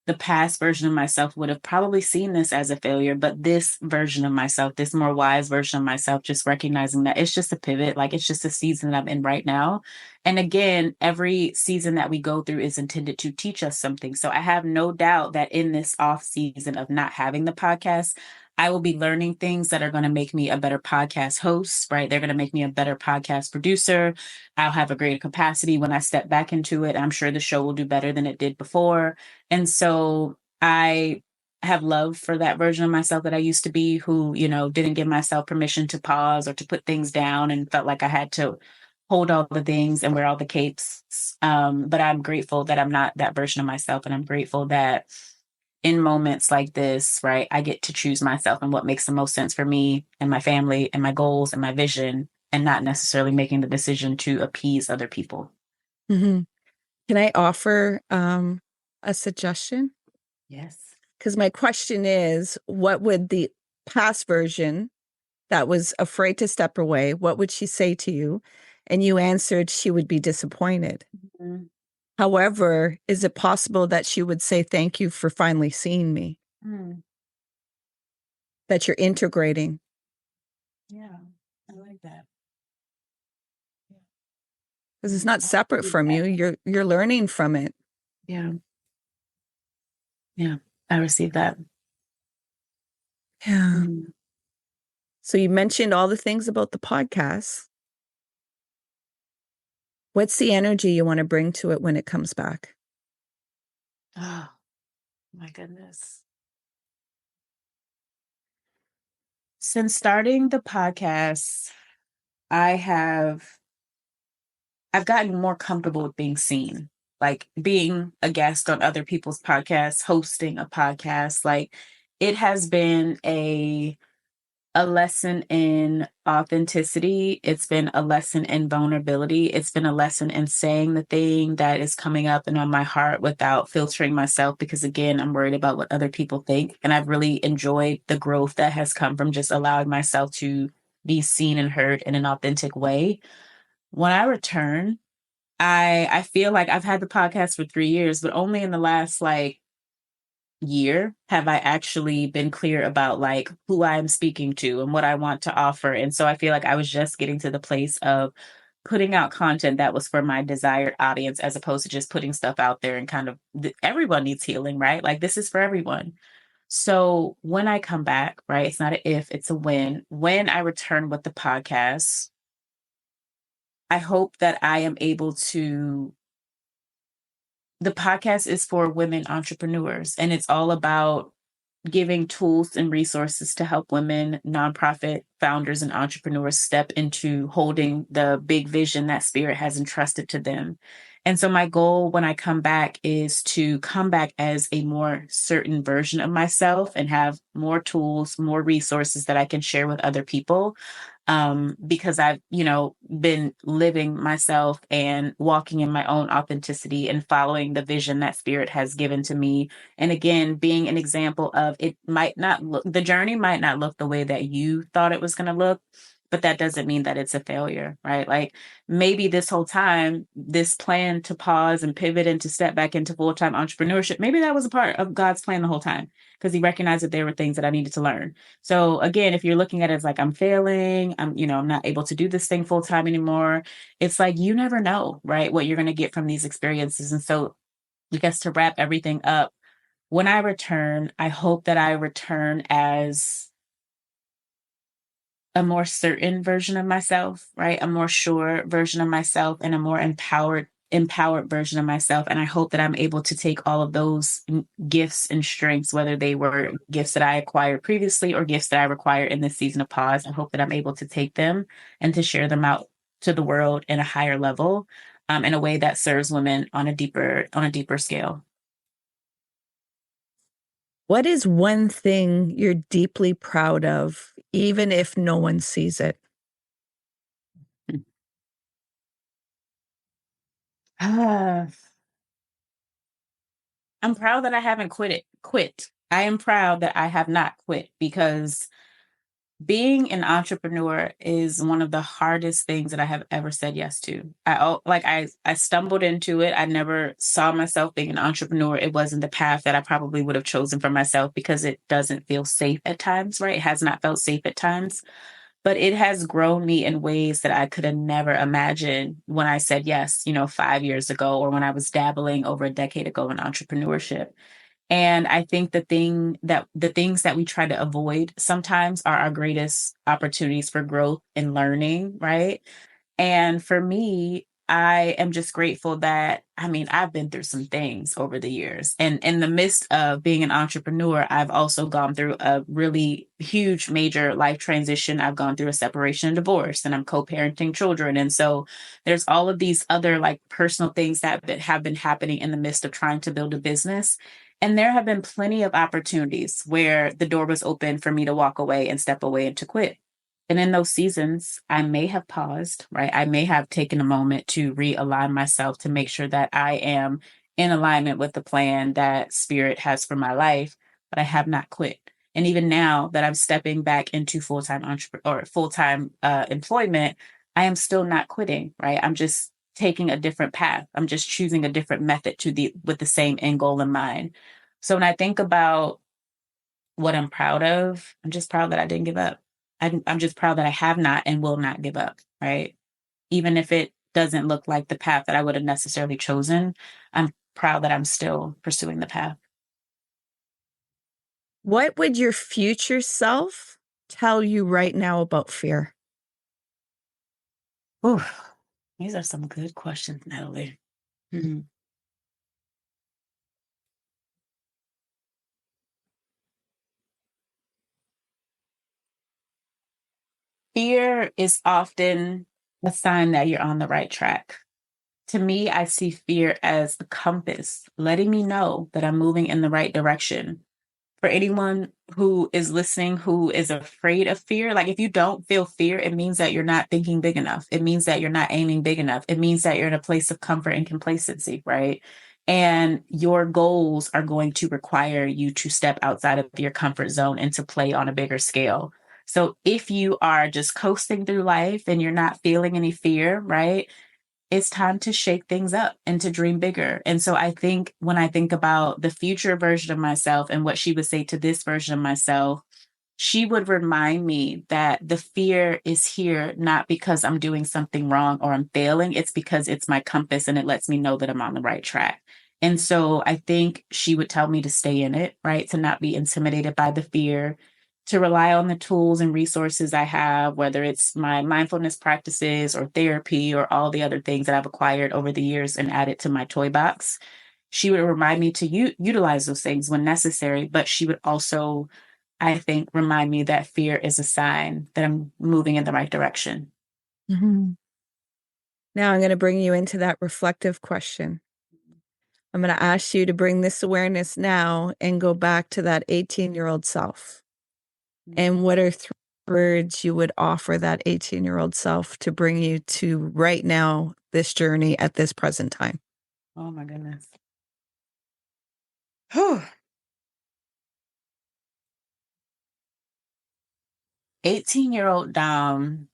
the past version of myself would have probably seen this as a failure, but this version of myself, this more wise version of myself, just recognizing that it's just a pivot, like it's just a season that I'm in right now. And again, every season that we go through is intended to teach us something. So I have no doubt that in this off season of not having the podcast, I will be learning things that are going to make me a better podcast host, right? They're going to make me a better podcast producer. I'll have a greater capacity when I step back into it. I'm sure the show will do better than it did before. And so I have love for that version of myself that I used to be, who, didn't give myself permission to pause or to put things down and felt like I had to hold all the things and wear all the capes. But I'm grateful that I'm not that version of myself. And I'm grateful that in moments like this, right, I get to choose myself and what makes the most sense for me and my family and my goals and my vision, and not necessarily making the decision to appease other people. Mm-hmm. Can I offer a suggestion? Yes. Because my question is, what would the past version that was afraid to step away, what would she say to you? And you answered she would be disappointed. Mm-hmm. However, is it possible that she would say, thank you for finally seeing me? That you're integrating. Yeah, I like that. Because it's not separate from you. You're learning from it. Yeah. Yeah, I received that. Yeah. Mm-hmm. So you mentioned all the things about the podcast. What's the energy you want to bring to it when it comes back? Oh, my goodness. Since starting the podcast, I've gotten more comfortable with being seen. like being a guest on other people's podcasts, hosting a podcast, like it has been a lesson in authenticity. It's been a lesson in vulnerability. It's been a lesson in saying the thing that is coming up and on my heart without filtering myself, because again, I'm worried about what other people think. And I've really enjoyed the growth that has come from just allowing myself to be seen and heard in an authentic way. When I return, I feel like I've had the podcast for 3 years, but only in the last like year have I actually been clear about like who I'm speaking to and what I want to offer. And so I feel like I was just getting to the place of putting out content that was for my desired audience, as opposed to just putting stuff out there and kind of everyone needs healing, right? Like this is for everyone. So when I come back, right, it's not an if, it's a when. When I return with the podcast, I hope that I am able to. The podcast is for women entrepreneurs, and it's all about giving tools and resources to help women, nonprofit founders, and entrepreneurs step into holding the big vision that Spirit has entrusted to them. And so, my goal when I come back is to come back as a more certain version of myself and have more tools, more resources that I can share with other people. Because I've, been living myself and walking in my own authenticity and following the vision that Spirit has given to me. And again, being an example of it might not look, the journey might not look the way that you thought it was going to look, but that doesn't mean that it's a failure, right? Like maybe this whole time, this plan to pause and pivot and to step back into full-time entrepreneurship, maybe that was a part of God's plan the whole time, because he recognized that there were things that I needed to learn. So again, if you're looking at it as like I'm failing, I'm not able to do this thing full time anymore. It's like you never know, right? What you're going to get from these experiences. And so I guess to wrap everything up, when I return, I hope that I return as a more certain version of myself, right? A more sure version of myself and a more empowered version of myself. And I hope that I'm able to take all of those gifts and strengths, whether they were gifts that I acquired previously or gifts that I require in this season of pause. I hope that I'm able to take them and to share them out to the world in a higher level, in a way that serves women on a deeper scale. What is one thing you're deeply proud of, even if no one sees it? I'm proud that I haven't quit. I am proud that I have not quit, because being an entrepreneur is one of the hardest things that I have ever said yes to. I stumbled into it. I never saw myself being an entrepreneur. It wasn't the path that I probably would have chosen for myself, because it doesn't feel safe at times, right? It has not felt safe at times, but it has grown me in ways that I could have never imagined when I said yes, 5 years ago, or when I was dabbling over a decade ago in entrepreneurship. And I think the things that we try to avoid sometimes are our greatest opportunities for growth and learning, right? And for me, I am just grateful that, I've been through some things over the years. And in the midst of being an entrepreneur, I've also gone through a really huge, major life transition. I've gone through a separation and divorce, and I'm co-parenting children. And so there's all of these other like personal things that have been happening in the midst of trying to build a business. And there have been plenty of opportunities where the door was open for me to walk away and step away and to quit. And in those seasons, I may have paused, right? I may have taken a moment to realign myself to make sure that I am in alignment with the plan that Spirit has for my life, but I have not quit. And even now that I'm stepping back into full-time employment, I am still not quitting, right? I'm just taking a different path. I'm just choosing a different method with the same end goal in mind. So when I think about what I'm proud of, I'm just proud that I didn't give up. I'm just proud that I have not and will not give up, right? Even if it doesn't look like the path that I would have necessarily chosen, I'm proud that I'm still pursuing the path. What would your future self tell you right now about fear? Ooh, these are some good questions, Natalie. Mhm. Fear is often a sign that you're on the right track, to me, I see fear as the compass, letting me know that I'm moving in the right direction. For anyone who is listening who is afraid of fear, like if you don't feel fear, it means that you're not thinking big enough. It means that you're not aiming big enough. It means that you're in a place of comfort and complacency, right? And your goals are going to require you to step outside of your comfort zone and to play on a bigger scale. So if you are just coasting through life and you're not feeling any fear, right? It's time to shake things up and to dream bigger. And so I think when I think about the future version of myself and what she would say to this version of myself, she would remind me that the fear is here not because I'm doing something wrong or I'm failing. It's because it's my compass and it lets me know that I'm on the right track. And so I think she would tell me to stay in it, right? To not be intimidated by the fear, to rely on the tools and resources I have, whether it's my mindfulness practices or therapy or all the other things that I've acquired over the years and added to my toy box. She would remind me to utilize those things when necessary, but she would also, I think, remind me that fear is a sign that I'm moving in the right direction. Mm-hmm. Now I'm going to bring you into that reflective question. I'm going to ask you to bring this awareness now and go back to that 18-year-old self. And what are 3 words you would offer that 18-year-old self to bring you to right now, this journey at this present time? Oh my goodness. Whew. 18-year-old Dom.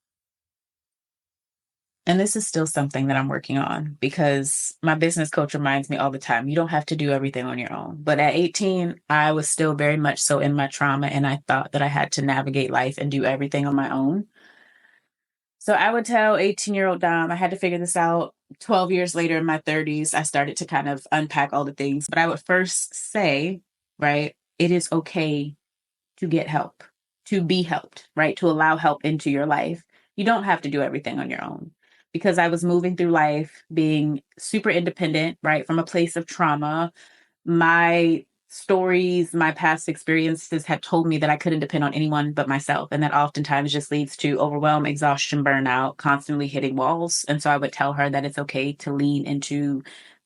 And this is still something that I'm working on because my business coach reminds me all the time, you don't have to do everything on your own. But at 18, I was still very much so in my trauma and I thought that I had to navigate life and do everything on my own. So I would tell 18-year-old Dom, I had to figure this out. 12 years later in my 30s, I started to kind of unpack all the things. But I would first say, right, it is okay to get help, to be helped, right? To allow help into your life. You don't have to do everything on your own. Because I was moving through life being super independent, right? From a place of trauma. My stories, my past experiences had told me that I couldn't depend on anyone but myself. And that oftentimes just leads to overwhelm, exhaustion, burnout, constantly hitting walls. And so I would tell her that it's okay to lean into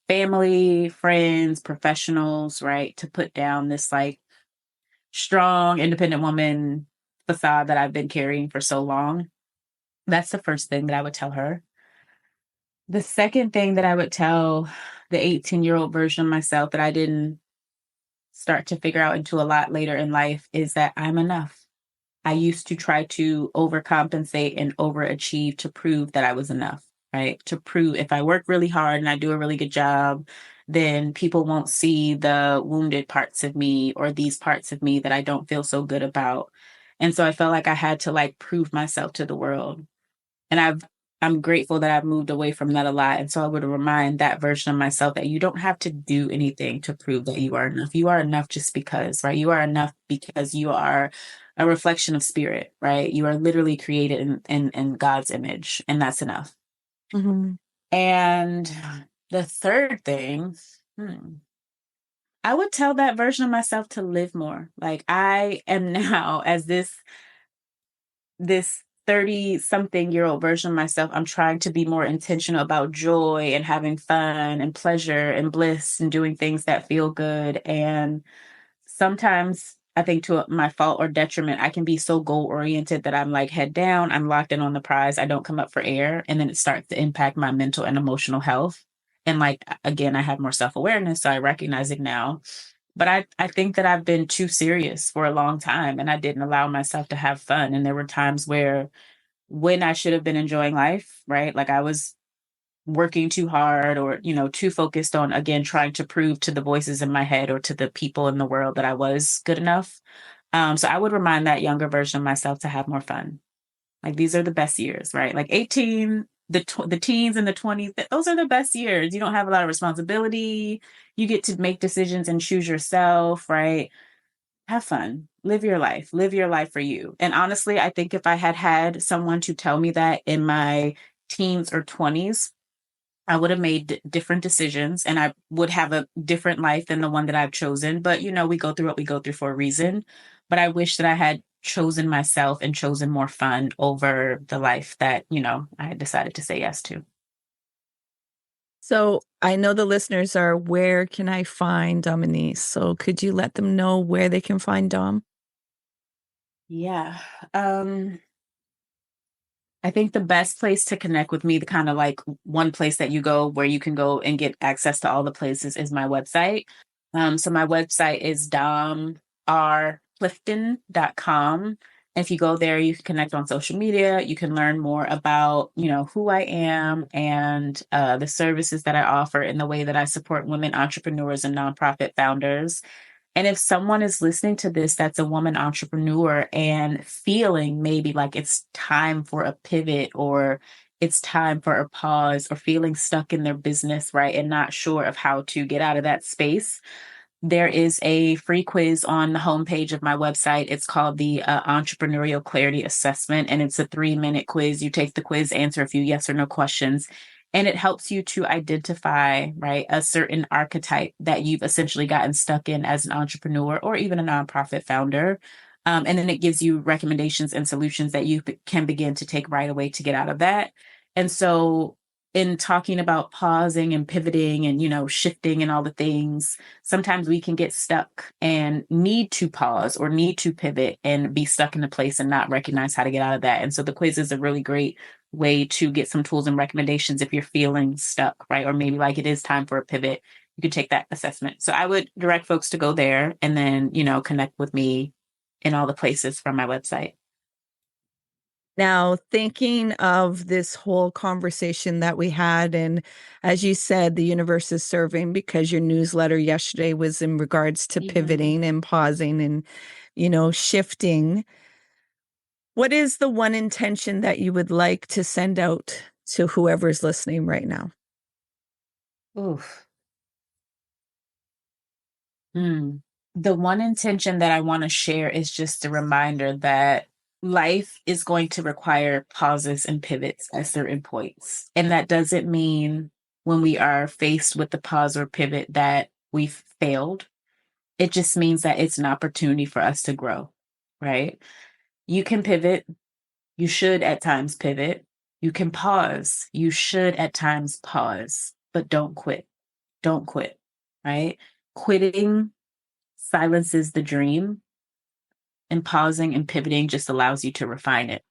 family, friends, professionals, right? To put down this like strong, independent woman facade that I've been carrying for so long. That's the first thing that I would tell her. The second thing that I would tell the 18-year-old version of myself that I didn't start to figure out until a lot later in life is that I'm enough. I used to try to overcompensate and overachieve to prove that I was enough, right? To prove if I work really hard and I do a really good job, then people won't see the wounded parts of me or these parts of me that I don't feel so good about. And so I felt like I had to like prove myself to the world. And I'm grateful that I've moved away from that a lot. And so I would remind that version of myself that you don't have to do anything to prove that you are enough. You are enough just because, right? You are enough because you are a reflection of spirit, right? You are literally created in God's image, and that's enough. Mm-hmm. And the third thing, I would tell that version of myself to live more. Like I am now as this 30 something year old version of myself, I'm trying to be more intentional about joy and having fun and pleasure and bliss and doing things that feel good. And sometimes I think to my fault or detriment, I can be so goal oriented that I'm like head down, I'm locked in on the prize, I don't come up for air. And then it starts to impact my mental and emotional health. And like, again, I have more self awareness. So I recognize it now. But I think that I've been too serious for a long time and I didn't allow myself to have fun. And there were times where when I should have been enjoying life, right? Like I was working too hard or, too focused on, again, trying to prove to the voices in my head or to the people in the world that I was good enough. So I would remind that younger version of myself to have more fun. Like these are the best years, right? Like 18, the teens and the 20s, those are the best years. You don't have a lot of responsibility. You get to make decisions and choose yourself, right? Have fun, live your life for you. And honestly, I think if I had had someone to tell me that in my teens or 20s, I would have made different decisions and I would have a different life than the one that I've chosen. But, we go through what we go through for a reason. But I wish that I had chosen myself and chosen more fun over the life that, I had decided to say yes to. So I know the listeners are, where can I find Dominiece? So could you let them know where they can find Dom? Yeah. Um, I think the best place to connect with me, the kind of like one place that you go where you can go and get access to all the places is my website. So my website is domrclifton.com. If you go there, you can connect on social media. You can learn more about, who I am and the services that I offer and the way that I support women entrepreneurs and nonprofit founders. And if someone is listening to this that's a woman entrepreneur and feeling maybe like it's time for a pivot or it's time for a pause or feeling stuck in their business, right, and not sure of how to get out of that space, there is a free quiz on the homepage of my website. It's called the Entrepreneurial Clarity Assessment, and it's a 3-minute quiz. You take the quiz, answer a few yes or no questions, and it helps you to identify, right, a certain archetype that you've essentially gotten stuck in as an entrepreneur or even a nonprofit founder. And then it gives you recommendations and solutions that you can begin to take right away to get out of that. And so, in talking about pausing and pivoting and, shifting and all the things, sometimes we can get stuck and need to pause or need to pivot and be stuck in a place and not recognize how to get out of that. And so the quiz is a really great way to get some tools and recommendations if you're feeling stuck, right? Or maybe like it is time for a pivot. You can take that assessment. So I would direct folks to go there and then, connect with me in all the places from my website. Now, thinking of this whole conversation that we had, and as you said, the universe is serving because your newsletter yesterday was in regards to pivoting and pausing and, shifting. What is the one intention that you would like to send out to whoever's listening right now? Oof. Hmm. The one intention that I want to share is just a reminder that life is going to require pauses and pivots at certain points. And that doesn't mean when we are faced with the pause or pivot that we've failed. It just means that it's an opportunity for us to grow, right? You can pivot. You should at times pivot. You can pause. You should at times pause, but don't quit. Don't quit, right? Quitting silences the dream, and pausing and pivoting just allows you to refine it.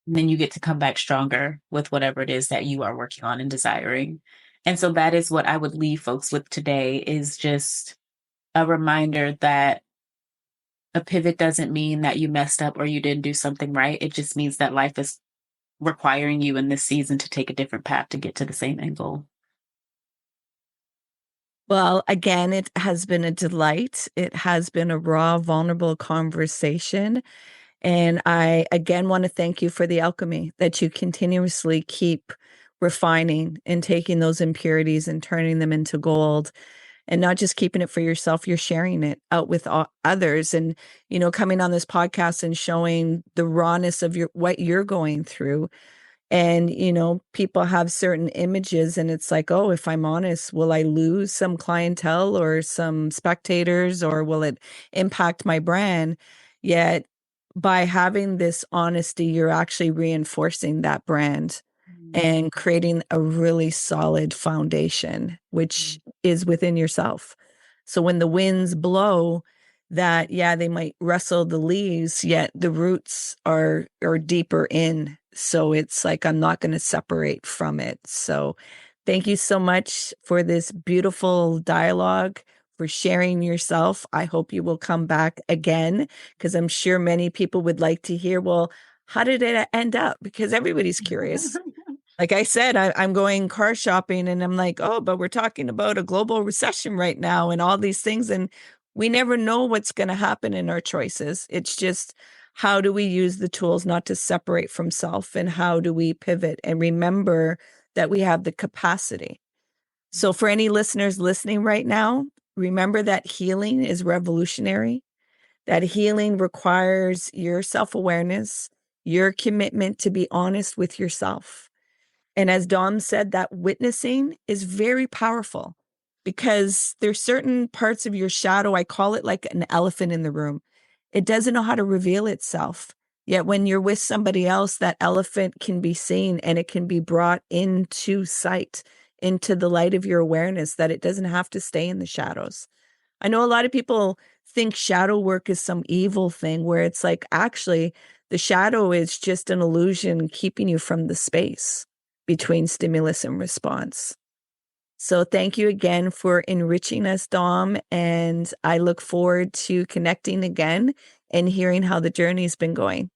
And then you get to come back stronger with whatever it is that you are working on and desiring. And so that is what I would leave folks with today, is just a reminder that a pivot doesn't mean that you messed up or you didn't do something right. It just means that life is requiring you in this season to take a different path to get to the same end goal. Well, again, it has been a delight. It has been a raw, vulnerable conversation. And I again want to thank you for the alchemy that you continuously keep refining and taking those impurities and turning them into gold, and not just keeping it for yourself, you're sharing it out with others. And, coming on this podcast and showing the rawness of what you're going through. And, people have certain images and it's like, oh, if I'm honest, will I lose some clientele or some spectators, or will it impact my brand? Yet by having this honesty, you're actually reinforcing that brand and creating a really solid foundation, which is within yourself. So when the winds blow, that, yeah, they might rustle the leaves, yet the roots are deeper in. So it's like, I'm not going to separate from it. So thank you so much for this beautiful dialogue, for sharing yourself. I hope you will come back again, because I'm sure many people would like to hear, well, how did it end up? Because everybody's curious. Like I said, I'm going car shopping and I'm like, oh, but we're talking about a global recession right now and all these things. And we never know what's going to happen in our choices. It's just, how do we use the tools not to separate from self, and how do we pivot and remember that we have the capacity? So for any listeners listening right now, remember that healing is revolutionary. That healing requires your self-awareness, your commitment to be honest with yourself. And as Dom said, that witnessing is very powerful, because there's certain parts of your shadow. I call it like an elephant in the room. It doesn't know how to reveal itself. Yet when you're with somebody else, that elephant can be seen and it can be brought into sight into the light of your awareness, that it doesn't have to stay in the shadows. I know a lot of people think shadow work is some evil thing, where it's like, actually, the shadow is just an illusion keeping you from the space between stimulus and response. So thank you again for enriching us, Dom. And I look forward to connecting again and hearing how the journey's been going.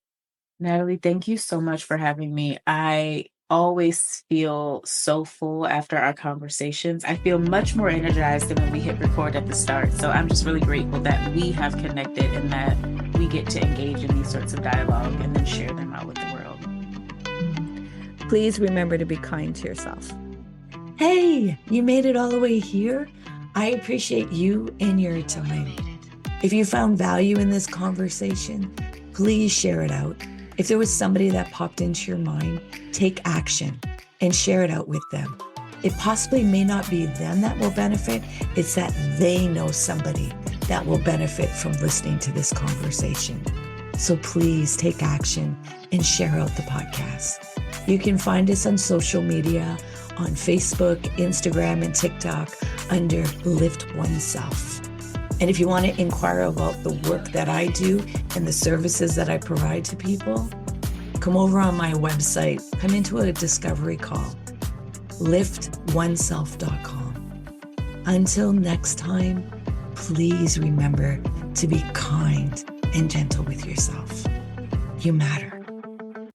Natalie, thank you so much for having me. I always feel so full after our conversations. I feel much more energized than when we hit record at the start. So I'm just really grateful that we have connected and that we get to engage in these sorts of dialogue and then share them out with the world. Please remember to be kind to yourself. Hey, you made it all the way here. I appreciate you and your time. If you found value in this conversation, please share it out. If there was somebody that popped into your mind, take action and share it out with them. It possibly may not be them that will benefit. It's that they know somebody that will benefit from listening to this conversation. So please take action and share out the podcast. You can find us on social media, on Facebook, Instagram, and TikTok under Lift OneSelf. And if you want to inquire about the work that I do and the services that I provide to people, come over on my website, come into a discovery call, liftoneself.com. Until next time, please remember to be kind and gentle with yourself. You matter.